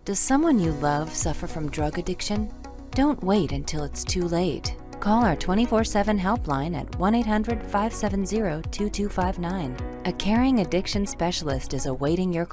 Does someone you love suffer from drug addiction? Don't wait until it's too late. Call our 24/7 helpline at 1-800-570-2259. A caring addiction specialist is awaiting your